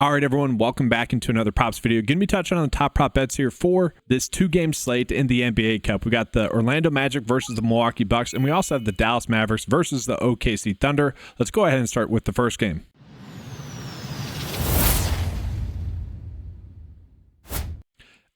All right, everyone, welcome back into another props video. Going to be touching on the top prop bets here for this two-game slate in the NBA Cup. We got the Orlando Magic versus the Milwaukee Bucks, and we also have the Dallas Mavericks versus the OKC Thunder. Let's go ahead and start with the first game.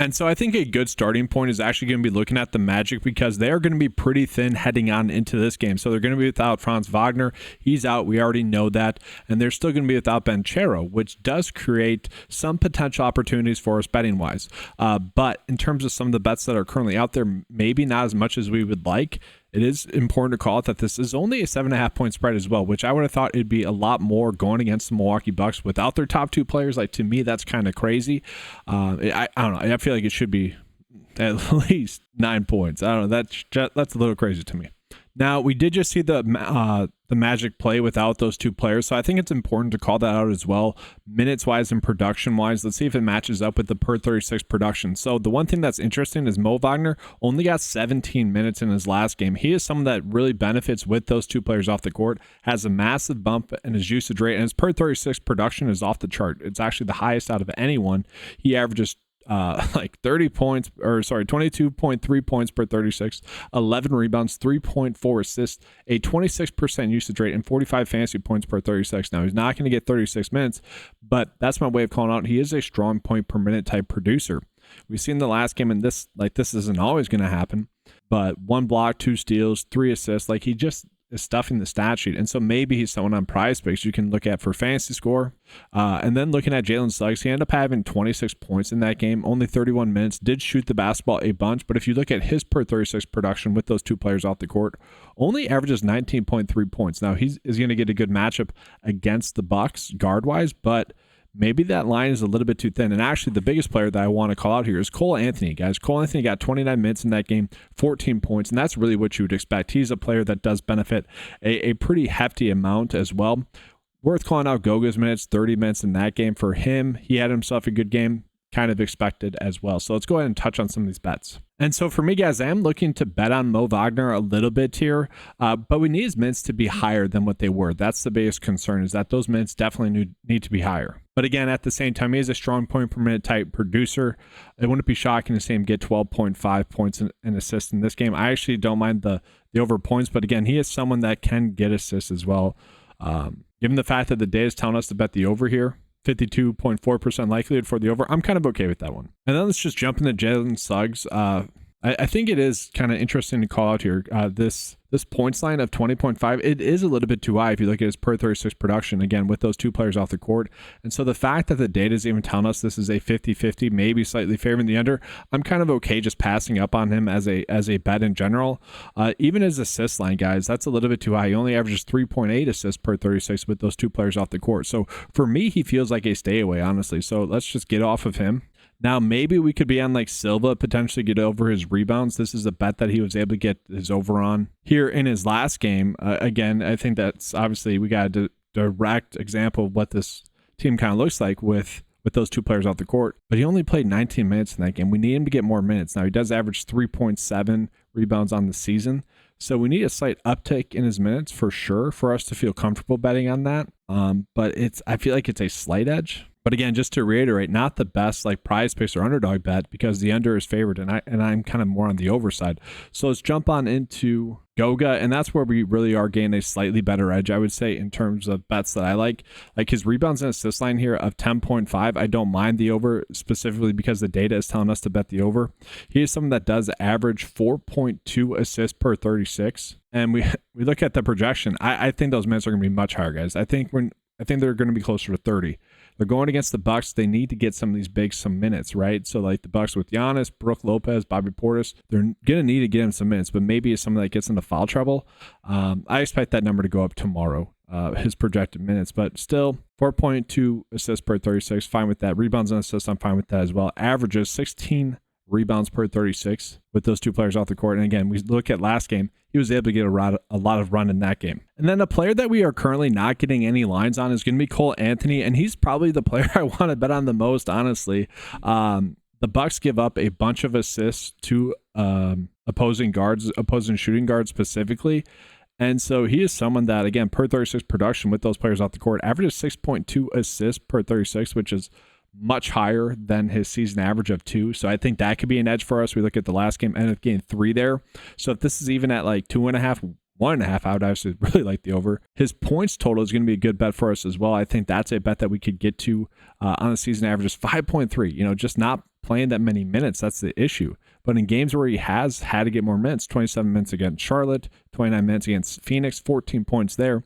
And so I think a good starting point is actually going to be looking at the Magic because they are going to be pretty thin heading on into this game. So they're going to be without Franz Wagner. He's out. We already know that. And they're still going to be without Banchero, which does create some potential opportunities for us betting-wise. But in terms of some of the bets that are currently out there, maybe not as much as we would like. It is important to call it that this is only a 7.5 point spread as well, which I would have thought it'd be a lot more going against the Milwaukee Bucks without their top two players. Like, to me, that's kind of crazy. I don't know. I feel like it should be at least 9 points. I don't know. That's a little crazy to me. Now, we did just see the Magic play without those two players, so I think it's important to call that out as well, minutes-wise and production-wise. Let's see if it matches up with the per 36 production. So the one thing that's interesting is Mo Wagner only got 17 minutes in his last game. He is someone that really benefits with those two players off the court, has a massive bump in his usage rate, and his per 36 production is off the chart. It's actually the highest out of anyone. He averages like 22.3 points per 36, 11 rebounds, 3.4 assists, a 26% usage rate, and 45 fantasy points per 36. Now, he's not going to get 36 minutes, but that's my way of calling out. He is a strong point per minute type producer. We've seen the last game, and this isn't always going to happen, but 1 block, 2 steals, 3 assists. Like, he just is stuffing the stat sheet. And so maybe he's someone on PrizePicks you can look at for fantasy score. And then looking at Jalen Suggs, he ended up having 26 points in that game, only 31 minutes, did shoot the basketball a bunch. But if you look at his per 36 production with those two players off the court, only averages 19.3 points. Now, he is going to get a good matchup against the Bucks guard-wise, but maybe that line is a little bit too thin. And actually, the biggest player that I want to call out here is Cole Anthony, guys. Cole Anthony got 29 minutes in that game, 14 points, and that's really what you would expect. He's a player that does benefit a pretty hefty amount as well. Worth calling out Goga's minutes, 30 minutes in that game. For him, he had himself a good game, kind of expected as well. So let's go ahead and touch on some of these bets. And so for me, guys, I am looking to bet on Mo Wagner a little bit here, but we need his minutes to be higher than what they were. That's the biggest concern, is that those minutes definitely need to be higher. But again, at the same time, he is a strong point per minute type producer. It wouldn't be shocking to see him get 12.5 points and assists in this game. I actually don't mind the over points, but again, he is someone that can get assists as well. Given the fact that the data is telling us to bet the over here, 52.4% likelihood for the over, I'm kind of okay with that one. And then let's just jump into Jalen Suggs. I think it is kind of interesting to call out here. This points line of 20.5, it is a little bit too high if you look at his per 36 production, again, with those two players off the court. And so the fact that the data is even telling us this is a 50-50, maybe slightly favoring the under, I'm kind of okay just passing up on him as a bet in general. Even his assist line, guys, that's a little bit too high. He only averages 3.8 assists per 36 with those two players off the court. So for me, he feels like a stay away, honestly. So let's just get off of him. Now, maybe we could be on like Silva, potentially get over his rebounds. This is a bet that he was able to get his over on here in his last game. Again, I think that's obviously we got a direct example of what this team kind of looks like with those two players off the court. But he only played 19 minutes in that game. We need him to get more minutes. Now, he does average 3.7 rebounds on the season. So we need a slight uptick in his minutes for sure for us to feel comfortable betting on that. But I feel like it's a slight edge. But again, just to reiterate, not the best like PrizePicks or underdog bet because the under is favored and I'm kind of more on the over side. So let's jump on into Goga, and that's where we really are gaining a slightly better edge, I would say, in terms of bets that I like. Like his rebounds and assist line here of 10.5, I don't mind the over specifically because the data is telling us to bet the over. He is someone that does average 4.2 assists per 36. And we look at the projection. I think those minutes are going to be much higher, guys. I think they're going to be closer to 30. They're going against the Bucks. They need to get some of these bigs some minutes, right? So like the Bucks with Giannis, Brook Lopez, Bobby Portis, they're going to need to get him some minutes, but maybe it's someone that gets into foul trouble. I expect that number to go up tomorrow, his projected minutes, but still 4.2 assists per 36, fine with that. Rebounds and assists, I'm fine with that as well. Averages 16 rebounds per 36 with those two players off the court. And again, we look at last game, he was able to get a lot of run in that game. And then a player that we are currently not getting any lines on is going to be Cole Anthony, and he's probably the player I want to bet on the most, honestly. The Bucks give up a bunch of assists to opposing shooting guards specifically. And so he is someone that, again, per 36 production with those players off the court, averages 6.2 assists per 36, which is much higher than his season average of 2. So I think that could be an edge for us. We look at the last game, ended up getting 3 there. So if this is even at like 2.5, 1.5, I would actually really like the over. His points total is going to be a good bet for us as well. I think that's a bet that we could get to on the season averages 5.3. Just not playing that many minutes. That's the issue. But in games where he has had to get more minutes, 27 minutes against Charlotte, 29 minutes against Phoenix, 14 points there.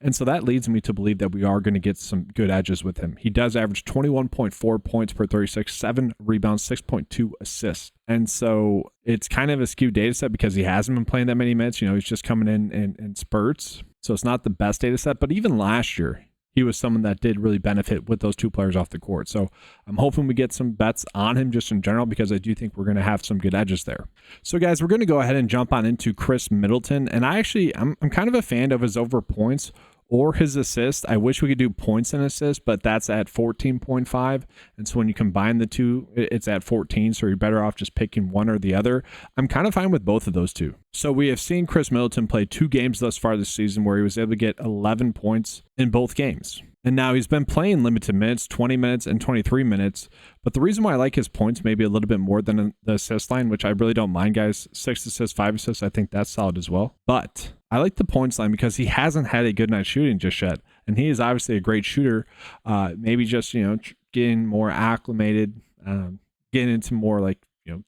And so that leads me to believe that we are going to get some good edges with him. He does average 21.4 points per 36, 7 rebounds, 6.2 assists. And so it's kind of a skewed data set because he hasn't been playing that many minutes. He's just coming in spurts. So it's not the best data set. But even last year, he was someone that did really benefit with those 2 players off the court. So I'm hoping we get some bets on him just in general, because I do think we're going to have some good edges there. So guys, we're going to go ahead and jump on into Chris Middleton. And I'm kind of a fan of his over points or his assist. I wish we could do points and assists, but that's at 14.5. And so when you combine the two, it's at 14. So you're better off just picking one or the other. I'm kind of fine with both of those two. So we have seen Chris Middleton play 2 games thus far this season where he was able to get 11 points in both games. And now he's been playing limited minutes, 20 minutes and 23 minutes. But the reason why I like his points maybe a little bit more than the assist line, which I really don't mind, guys, 6 assists, 5 assists, I think that's solid as well. But I like the points line because he hasn't had a good night shooting just yet. And he is obviously a great shooter. Maybe just, getting more acclimated, getting into more like,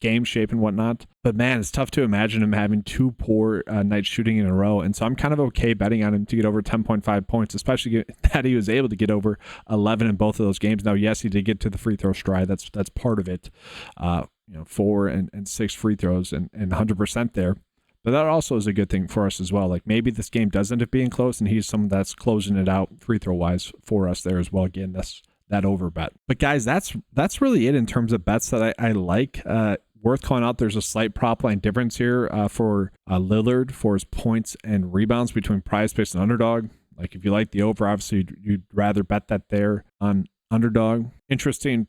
game shape and whatnot. But man, it's tough to imagine him having 2 poor nights shooting in a row. And so I'm kind of okay betting on him to get over 10.5 points, especially that he was able to get over 11 in both of those games. Now, yes, he did get to the free throw stride. That's part of it. 4 and 6 free throws and 100% there. But that also is a good thing for us as well. Like maybe this game does end up being close and he's someone that's closing it out free throw wise for us there as well. Again, that's that over bet. But guys, that's really it in terms of bets that I like. Worth calling out, there's a slight prop line difference here for Lillard for his points and rebounds between PrizePicks and Underdog. Like if you like the over, obviously you'd rather bet that there on Underdog. Interesting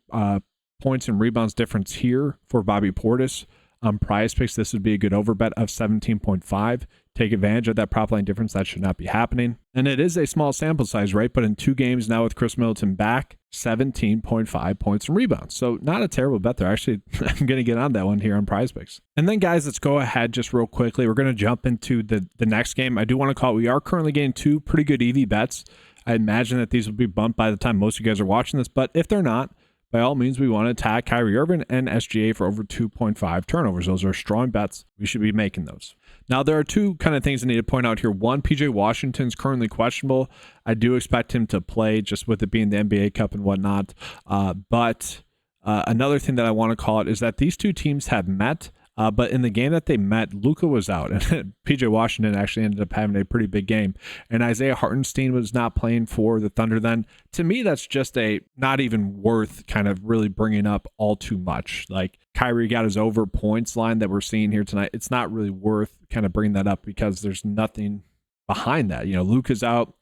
points and rebounds difference here for Bobby Portis. On PrizePicks, this would be a good over bet of 17.5. Take advantage of that prop line difference. That should not be happening. And it is a small sample size, right? But in 2 games now with Chris Middleton back, 17.5 points and rebounds. So not a terrible bet there. Actually, I'm going to get on that one here on PrizePicks. And then guys, let's go ahead just real quickly. We're going to jump into the next game. I do want to call it. We are currently getting 2 pretty good EV bets. I imagine that these will be bumped by the time most of you guys are watching this. But if they're not, by all means, we want to attack Kyrie Irving and SGA for over 2.5 turnovers. Those are strong bets. We should be making those. Now, there are 2 kind of things I need to point out here. One, PJ Washington's currently questionable. I do expect him to play just with it being the NBA Cup and whatnot. But another thing that I want to call it is that these 2 teams have met. But in the game that they met, Luka was out, and PJ Washington actually ended up having a pretty big game. And Isaiah Hartenstein was not playing for the Thunder then. To me, that's just not even worth kind of really bringing up all too much. Like Kyrie got his over points line that we're seeing here tonight. It's not really worth kind of bringing that up because there's nothing behind that. Luka's out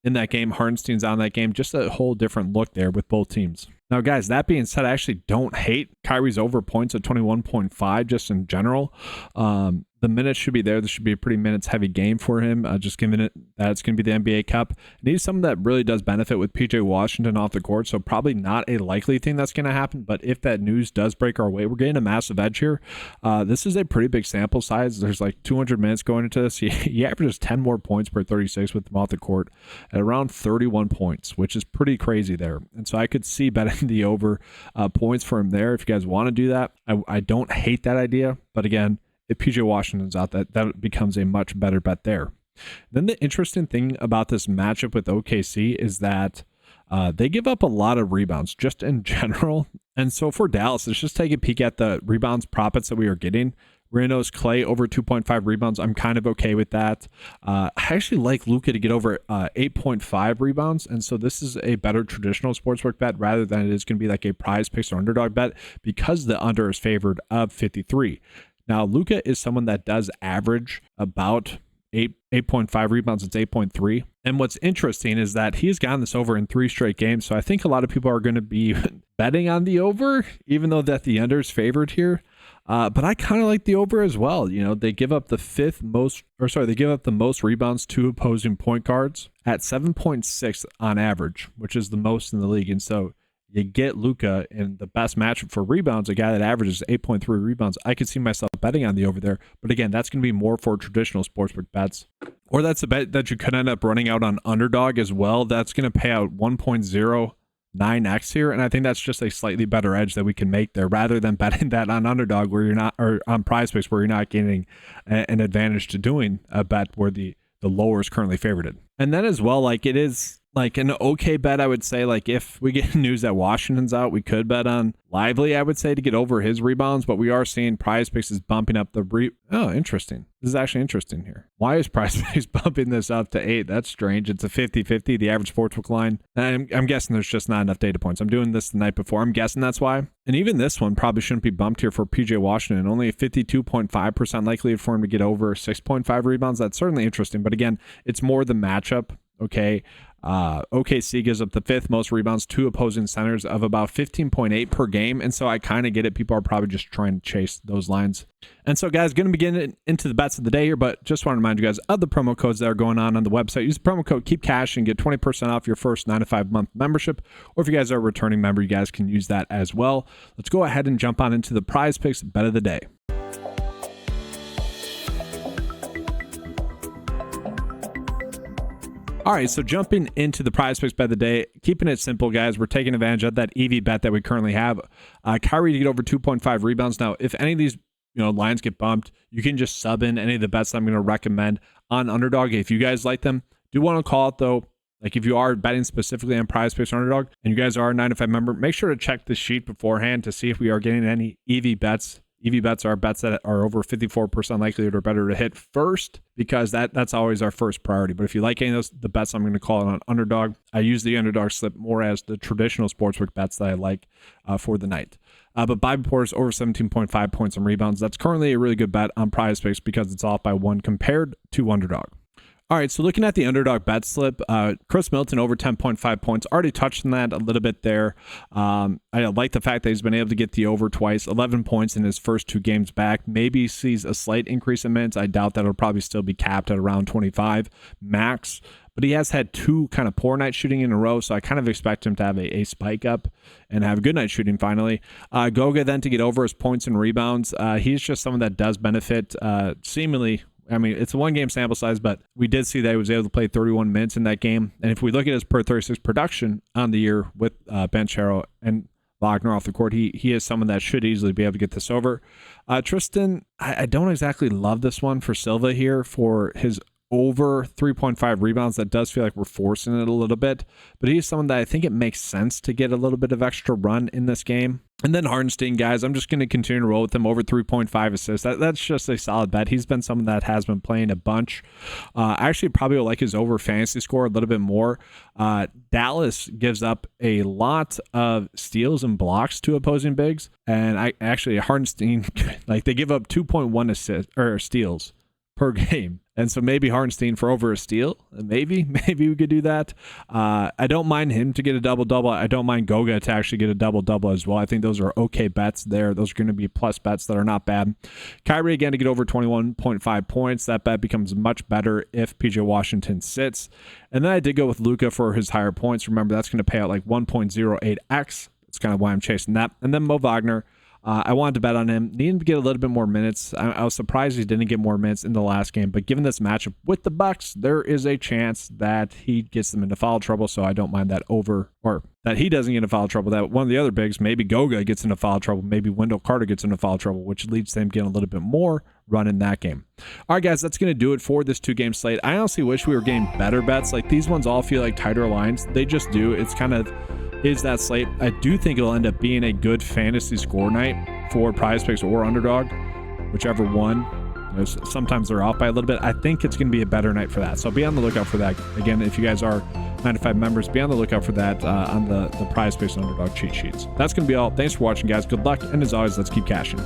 in that game. Hartenstein's on that game. Just a whole different look there with both teams. Now, guys, that being said, I actually don't hate Kyrie's over points at 21.5 just in general. The minutes should be there. This should be a pretty minutes-heavy game for him, just given it that it's going to be the NBA Cup. And he's someone that really does benefit with PJ Washington off the court, so probably not a likely thing that's going to happen. But if that news does break our way, we're getting a massive edge here. This is a pretty big sample size. There's like 200 minutes going into this. He averages 10 more points per 36 with him off the court at around 31 points, which is pretty crazy there. And so I could see betting the over points for him there if you guys want to do that. I don't hate that idea, but again, if PJ Washington's out, that becomes a much better bet there. Then the interesting thing about this matchup with OKC is that they give up a lot of rebounds just in general. And so for Dallas, let's just take a peek at the rebounds profits that we are getting. Reno's Clay over 2.5 rebounds. I'm kind of okay with that. I actually like Luka to get over 8.5 rebounds. And so this is a better traditional sportsbook bet rather than it is going to be like a PrizePicks or Underdog bet because the under is favored of 53. Now, Luka is someone that does average about 8.5 rebounds. It's 8.3. And what's interesting is that he's gotten this over in 3 straight games. So I think a lot of people are going to be betting on the over, even though that the under is favored here. But I kind of like the over as well. You know, they give up they give up the most rebounds to opposing point guards at 7.6 on average, which is the most in the league. And so you get Luka in the best matchup for rebounds, a guy that averages 8.3 rebounds. I could see myself betting on the over there. But again, that's going to be more for traditional sportsbook bets. Or that's a bet that you could end up running out on Underdog as well. That's going to pay out 1.09x here. And I think that's just a slightly better edge that we can make there rather than betting that on Underdog where you're not, or on PrizePicks where you're not getting an advantage to doing a bet where the lower is currently favorited. And then as well, like it is like an okay bet, I would say. Like if we get news that Washington's out, we could bet on Lively, I would say, to get over his rebounds. But we are seeing PrizePicks is bumping up the Oh, interesting. This is actually interesting here. Why is PrizePicks bumping this up to 8? That's strange. It's a 50-50, the average sportsbook line. And I'm guessing there's just not enough data points. I'm doing this the night before. I'm guessing that's why. And even this one probably shouldn't be bumped here for PJ Washington. Only a 52.5% likelihood for him to get over 6.5 rebounds. That's certainly interesting. But again, it's more the matchup. Okay. OKC gives up the 5th most rebounds to opposing centers of about 15.8 per game. And so I kind of get it. People are probably just trying to chase those lines. And so, guys, going to be getting into the bets of the day here, but just want to remind you guys of the promo codes that are going on the website. Use the promo code KEEPCASH and get 20% off your first 9 to 5 month membership. Or if you guys are a returning member, you guys can use that as well. Let's go ahead and jump on into the PrizePicks bet of the day. All right, so jumping into the PrizePicks bet of the day, keeping it simple, guys. We're taking advantage of that EV bet that we currently have. Kyrie to get over 2.5 rebounds. Now, if any of these lines get bumped, you can just sub in any of the bets that I'm going to recommend on Underdog. If you guys like them, do want to call it though. Like if you are betting specifically on PrizePicks or Underdog, and you guys are a 9 to 5 member, make sure to check the sheet beforehand to see if we are getting any EV bets. EV bets are bets that are over 54% likelihood or better to hit first, because that's always our first priority. But if you like any of those, the bets I'm going to call it on Underdog, I use the Underdog slip more as the traditional sportsbook bets that I like for the night. But Bible Porter's over 17.5 points and rebounds. That's currently a really good bet on PrizePicks because it's off by 1 compared to Underdog. All right, so looking at the Underdog bet slip, Chris Middleton over 10.5 points. Already touched on that a little bit there. I like the fact that he's been able to get the over twice, 11 points in his first 2 games back. Maybe sees a slight increase in minutes. I doubt that it'll probably still be capped at around 25 max. But he has had 2 kind of poor night shooting in a row, so I kind of expect him to have a spike up and have good night shooting finally. Goga then to get over his points and rebounds. He's just someone that does benefit seemingly. I mean, it's a 1-game sample size, but we did see that he was able to play 31 minutes in that game. And if we look at his per 36 production on the year with Banchero and Wagner off the court, he is someone that should easily be able to get this over. Tristan, I don't exactly love this one for Silva here for his over 3.5 rebounds. That does feel like we're forcing it a little bit, but he's someone that I think it makes sense to get a little bit of extra run in this game. And then Hardenstein, guys, I'm just going to continue to roll with him over 3.5 assists. That's just a solid bet. He's been someone that has been playing a bunch. I actually probably will like his over fantasy score a little bit more. Dallas gives up a lot of steals and blocks to opposing bigs. And Hardenstein, like they give up 2.1 assists or steals per game. And so maybe Hardenstein for over a steal. Maybe we could do that. I don't mind him to get a double-double. I don't mind Goga to actually get a double-double as well. I think those are okay bets there. Those are going to be plus bets that are not bad. Kyrie again to get over 21.5 points. That bet becomes much better if PJ Washington sits. And then I did go with Luka for his higher points. Remember, that's going to pay out like 1.08x. That's kind of why I'm chasing that. And then Mo Wagner. I wanted to bet on him. Needed to get a little bit more minutes. I was surprised he didn't get more minutes in the last game, but given this matchup with the Bucks, there is a chance that he gets them into foul trouble, so I don't mind that over, or that he doesn't get into foul trouble, that one of the other bigs, maybe Goga gets into foul trouble, maybe Wendell Carter gets into foul trouble, which leads to him getting a little bit more run in that game. All right, guys, that's going to do it for this 2-game slate. I honestly wish we were getting better bets. Like these ones all feel like tighter lines. They just do. It's kind of is that slate. I do think it'll end up being a good fantasy score night for PrizePicks or Underdog, whichever one. Sometimes they're off by a little bit. I think it's going to be a better night for that. So be on the lookout for that. Again, if you guys are 9 to 5 members, be on the lookout for that on the PrizePicks and Underdog cheat sheets. That's going to be all. Thanks for watching, guys. Good luck. And as always, let's keep cashing.